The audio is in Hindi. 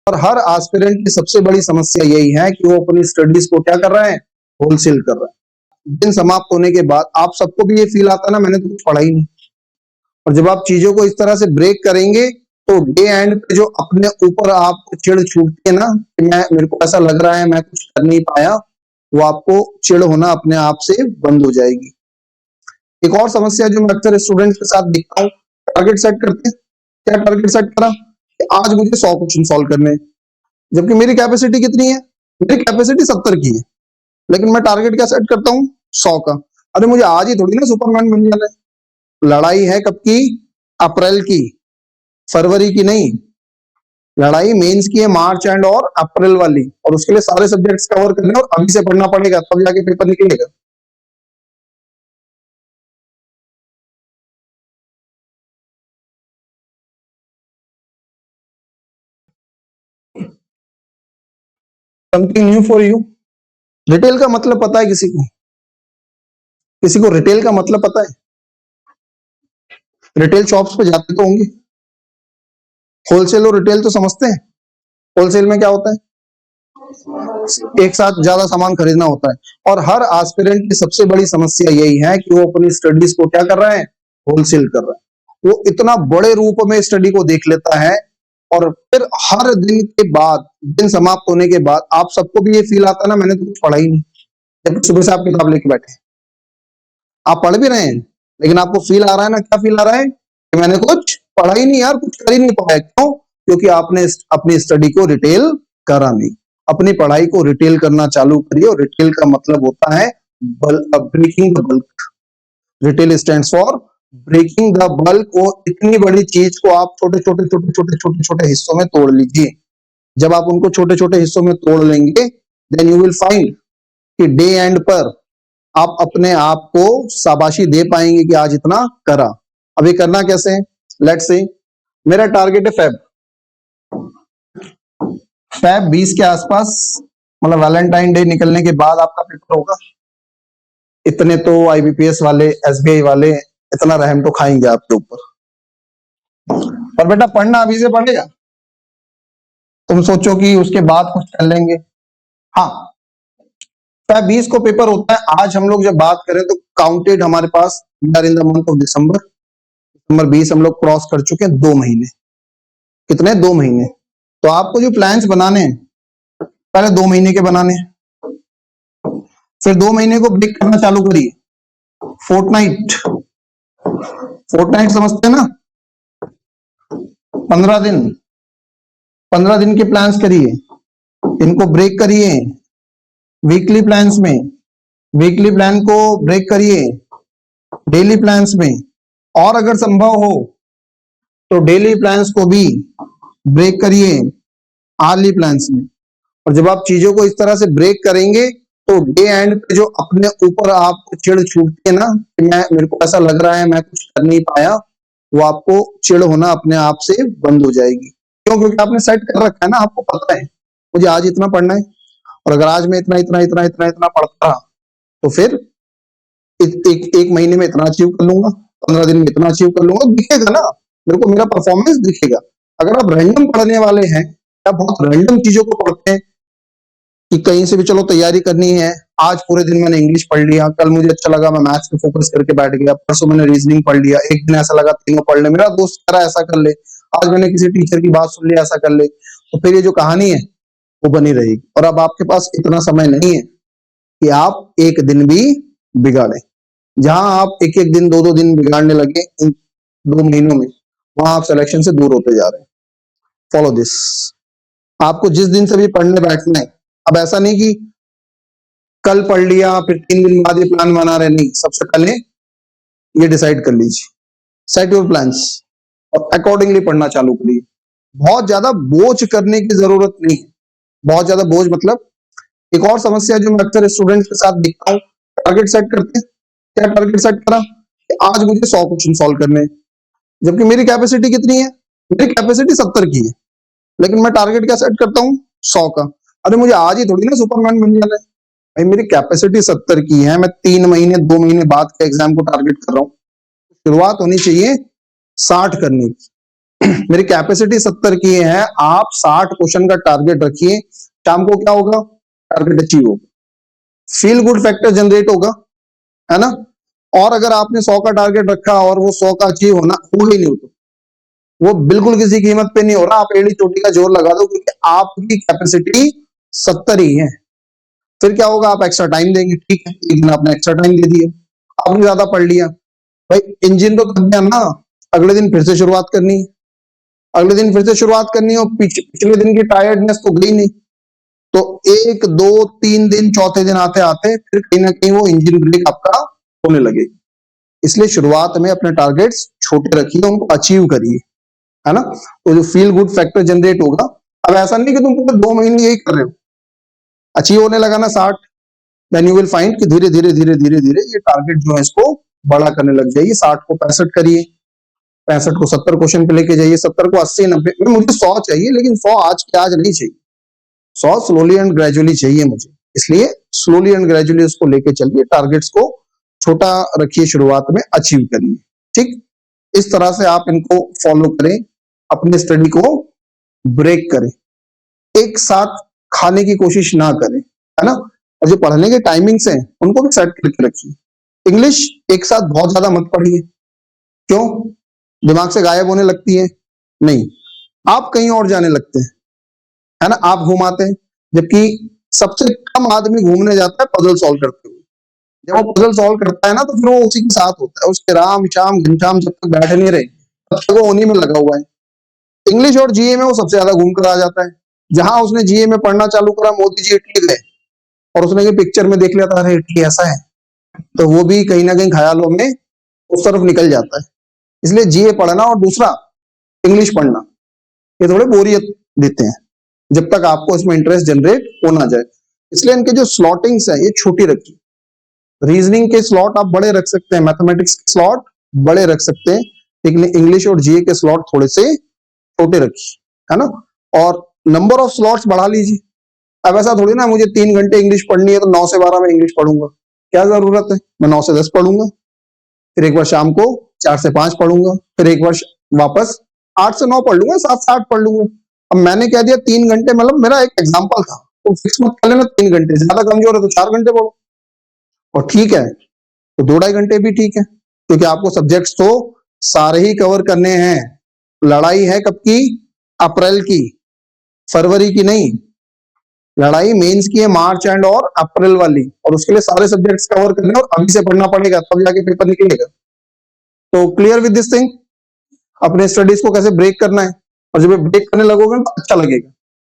और हर एस्पिरेंट की सबसे बड़ी समस्या यही है कि वो अपनी स्टडीज को क्या कर रहा है, होलसेल कर रहा है। दिन समाप्त होने के बाद आप सबको भी ये फील आता है ना, मैंने तो कुछ पढ़ा ही नहीं। और जब आप चीजों को इस तरह से ब्रेक करेंगे तो डे एंड पे जो अपने ऊपर आपको चिढ़ छूटती है ना कि मैं, मेरे को ऐसा लग रहा है मैं कुछ कर नहीं पाया, वो आपको चिढ़ होना अपने आप से बंद हो जाएगी। एक और समस्या जो मैं अक्सर स्टूडेंट्स के साथ देखता हूँ, टारगेट सेट करते हैं। क्या टारगेट सेट करा कि आज मुझे 100 क्वेश्चन सॉल्व करने हैं, जबकि मेरी कैपेसिटी कितनी है, मेरी कैपेसिटी 70 की है, लेकिन मैं टारगेट क्या सेट करता हूँ, 100 का। अरे मुझे आज ही थोड़ी ना सुपरमैन बन जाना है। लड़ाई है कब की, अप्रैल की, फरवरी की नहीं। लड़ाई मेंस की है मार्च एंड और अप्रैल वाली, और उसके लिए सारे सब्जेक्ट्स कवर करने और अभी से पढ़ना पड़ेगा, तब जाके पेपर निकलेगा। Something new for you. Retail का मतलब पता है किसी को? किसी को रिटेल का मतलब पता है? रिटेल शॉप्स पे जाते तो होंगे। होलसेल और रिटेल तो समझते हैं। होलसेल में क्या होता है, एक साथ ज्यादा सामान खरीदना होता है। और हर एस्पिरेंट की सबसे बड़ी समस्या यही है कि वो अपनी स्टडीज को क्या कर रहा है, होलसेल कर रहा है। वो इतना बड़े रूप में स्टडी को देख लेता है, और फिर हर दिन के बाद, दिन समाप्त होने के बाद आप सबको भी ये फील आता है ना, मैंने तो कुछ पढ़ा ही नहीं। जब सुबह से आप किताब लेके बैठे, आप पढ़ भी रहे हैं, लेकिन आपको फील आ रहा है ना, क्या फील आ रहा है कि मैंने कुछ पढ़ा ही नहीं यार, कुछ कर ही नहीं पाया। क्यों? क्योंकि आपने अपनी स्टडी को रिटेल करा नहीं। अपनी पढ़ाई को रिटेल करना चालू करिए, और रिटेल का मतलब होता है breaking the bulk. Retail stands for breaking the bulk. वो इतनी बड़ी चीज को आप छोटे छोटे छोटे छोटे छोटे छोटे हिस्सों में तोड़ लीजिए। जब आप उनको छोटे छोटे हिस्सों में तोड़ लेंगे, देन यू विल फाइंड कि डे एंड पर आप अपने आप को शाबाशी दे पाएंगे कि आज इतना करा। अभी करना कैसे है, लेट्स से मेरा टारगेट है फैब 20 के आसपास, मतलब वैलेंटाइन डे निकलने के बाद आपका पेपर होगा। इतने तो आईबीपीएस वाले, एसबीआई वाले इतना रहम तो खाएंगे आपके ऊपर। पर बेटा पढ़ना अभी से पढ़ेगा, तुम सोचो कि उसके बाद कुछ कर लेंगे। हाँ, फैब 20 को पेपर होता है। आज हम लोग जब बात करें तो काउंटेड हमारे पास we are in the month of December. दिसंबर 20 हम लोग क्रॉस कर चुके हैं, 2 महीने। कितने? 2 महीने। तो आपको जो प्लान्स बनाने हैं, पहले 2 महीने के बनाने हैं, फिर 2 महीने को ब्रेक करना चालू करिए। फोर्टनाइट, फोर्टनाइट समझते हैं ना, 15 दिन। 15 दिन के प्लान्स करिए, इनको ब्रेक करिए वीकली प्लान्स में, वीकली प्लान को ब्रेक करिए डेली प्लान्स में, और अगर संभव हो तो डेली प्लान्स को भी ब्रेक करिए आर्ली प्लान्स में। और जब आप चीजों को इस तरह से ब्रेक करेंगे तो डे एंड पे जो अपने ऊपर आपको चिढ़ छूटती है ना कि मैं, मेरे को ऐसा लग रहा है मैं कुछ कर नहीं पाया, वो आपको चिढ़ होना अपने आप से बंद हो जाएगी। क्यों? क्योंकि आपने सेट कर रखा है ना, आपको पता है मुझे आज इतना पढ़ना है, और अगर आज मैं इतना इतना इतना इतना इतना पढ़ता रहा तो फिर एक महीने में इतना अचीव कर लूंगा, 15 दिन में इतना अचीव कर लूंगा। दिखेगा ना मेरे को, मेरा परफॉर्मेंस दिखेगा। अगर आप रैंडम पढ़ने वाले हैं या बहुत रैंडम चीजों को पढ़ते हैं कि कहीं से भी चलो तैयारी करनी है, आज पूरे दिन मैंने इंग्लिश पढ़ लिया, कल मुझे अच्छा लगा मैं मैथ्स पे फोकस करके बैठ गया, परसों मैंने रीजनिंग पढ़ लिया, एक दिन ऐसा लगा तीनों पढ़ ले, मेरा दोस्त कह रहा है ऐसा कर ले, आज मैंने किसी टीचर की बात सुन ली ऐसा कर ले, तो फिर ये जो कहानी है वो बनी रहेगी। और अब आपके पास इतना समय नहीं है कि आप एक दिन भी बिगाड़े। जहां आप एक एक दिन, 2-2 दिन बिगाड़ने लगे इन 2 महीनों में, वहां आप सिलेक्शन से दूर होते जा रहे हैं। Follow this. आपको जिस दिन से भी पढ़ने बैठना है, अब ऐसा नहीं कि कल पढ़ लिया फिर 3 दिन बाद ये प्लान बना रहे, नहीं। सबसे पहले ये डिसाइड कर लीजिए, सेट योर प्लान्स, और अकॉर्डिंगली पढ़ना चालू करिए। बहुत ज्यादा बोझ करने की जरूरत नहीं है। बहुत ज्यादा बोझ मतलब, एक और समस्या जो मैं अक्सर स्टूडेंट्स के साथ देखता हूँ, टारगेट सेट करते हैं। क्या टारगेट सेट करा कि आज मुझे 100 क्वेश्चन सॉल्व करने हैं, जबकि मेरी कैपेसिटी कितनी है, मेरी कैपेसिटी 70 की है, लेकिन मैं टारगेट क्या सेट करता हूँ, 100 का। अरे मुझे आज ही थोड़ी ना सुपरमैन बन जाना है भाई, मेरी कैपेसिटी 70 की है, मैं 3 महीने 2 महीने बाद के एग्जाम को टारगेट कर रहा हूँ। शुरुआत होनी चाहिए 60 करने की। मेरी कैपेसिटी 70 की है, आप 60 क्वेश्चन का टारगेट रखिए, शाम को क्या होगा, टारगेट अचीव होगा, फील गुड फैक्टर जनरेट होगा, है ना। और अगर आपने 100 का टारगेट रखा और वो 100 का अचीव होना हो ही नहीं होता, वो बिल्कुल किसी कीमत पे नहीं हो रहा, आप एड़ी चोटी का जोर लगा दो, क्योंकि आपकी कैपेसिटी 70 ही है। फिर क्या होगा, आप एक्स्ट्रा टाइम देंगे, ठीक है, एक दिन आपने एक्स्ट्रा टाइम दे दिया, आपने ज्यादा पढ़ लिया, भाई इंजन तो थक गया ना, अगले दिन फिर से शुरुआत करनी है, अगले दिन फिर से शुरुआत करनी है, और पिछले दिन की टायर्डनेस तो गई नहीं, तो 1 2 3 दिन, चौथे दिन आते आते फिर कहीं ना कहीं वो इंजन ब्रेक आपका होने लगेगी। इसलिए शुरुआत में अपने टारगेट्स छोटे रखिए, उनको अचीव करिए, है ना। तो जो फील गुड फैक्टर जनरेट होगा, अब ऐसा नहीं कि तुम पूरे 2 महीने यही कर रहे हो, अचीव होने लगा ना 60, देन यू विल फाइंड कि धीरे धीरे धीरे धीरे धीरे ये टारगेट जो है इसको बड़ा करने लग जाइए। 60 को 65 करिए, 65 को 70 क्वेश्चन पे लेके जाइए, 70 को 80 90, मुझे 100 चाहिए, लेकिन 100 आज के आज नहीं चाहिए, 100 स्लोली एंड ग्रेजुअली चाहिए मुझे, इसलिए स्लोली एंड ग्रेजुअली उसको लेके चलिए, टारगेट्स को छोटा रखिए, शुरुआत में अचीव करिए, ठीक। इस तरह से आप इनको फॉलो करें, अपने स्टडी को ब्रेक करें, एक साथ खाने की कोशिश ना करें, है ना। और जो पढ़ने के टाइमिंग्स हैं उनको भी सेट करके रखिए। इंग्लिश एक साथ बहुत ज्यादा मत पढ़िए, क्यों, दिमाग से गायब होने लगती है, नहीं, आप कहीं और जाने लगते हैं, है ना, आप घुमाते हैं, जबकि सबसे कम आदमी घूमने जाता है पजल सॉल्व करते हुए। जब वो पजल सॉल्व करता है ना, तो फिर वो उसी के साथ होता है, उसके राम श्याम घनश्याम जब तक बैठे नहीं रहे, तब तक वो उन्हीं में लगा हुआ है। इंग्लिश और जीए में वो सबसे ज्यादा घूम कर आ जाता है। जहां उसने जीए में पढ़ना चालू करा, मोदी जी इटली गए और उसने ये पिक्चर में देख लिया था, अरे इटली ऐसा है, तो वो भी कहीं ना कहीं ख्यालों में उस तरफ निकल जाता है। इसलिए जीए पढ़ना और दूसरा इंग्लिश पढ़ना, ये थोड़े बोरियत देते हैं, जब तक आपको इसमें इंटरेस्ट जनरेट हो ना जाए। इसलिए इनके जो स्लॉटिंग्स है ये छोटी रखिए, रीजनिंग के स्लॉट आप बड़े रख सकते हैं, मैथमेटिक्स के स्लॉट बड़े रख सकते हैं, लेकिन इंग्लिश और जीए के स्लॉट थोड़े से छोटे रखिए, है ना। और नंबर ऑफ स्लॉट्स बढ़ा लीजिए। अब ऐसा थोड़ी ना मुझे 3 घंटे इंग्लिश पढ़नी है तो 9 से 12 में इंग्लिश पढ़ूंगा, क्या जरूरत है, मैं 9 से 10 पढ़ूंगा, फिर एक बार शाम को 4 से 5 पढ़ूंगा, फिर एक बार वापस 8 से 9 पढ़ लूंगा, 7 से 8 पढ़ लूंगा। अब मैंने कह दिया 3 घंटे, मतलब मेरा एक एग्जाम्पल था, तो फिक्स मत कर लेना 3 घंटे, ज्यादा कमजोर है तो 4 घंटे पढ़ो, और ठीक है तो 2 ढाई घंटे भी ठीक है, क्योंकि आपको सब्जेक्ट्स तो सारे ही कवर करने हैं। लड़ाई है कब की, अप्रैल की, फरवरी की नहीं, लड़ाई मेंस की है मार्च एंड और अप्रैल वाली, और उसके लिए सारे सब्जेक्ट्स कवर करने और अभी से पढ़ना पड़ेगा, तब जाके पेपर निकलेगा। तो क्लियर विद दिस थिंग, अपने स्टडीज को कैसे ब्रेक करना है, और जब ब्रेक करने लगोगे तो अच्छा लगेगा।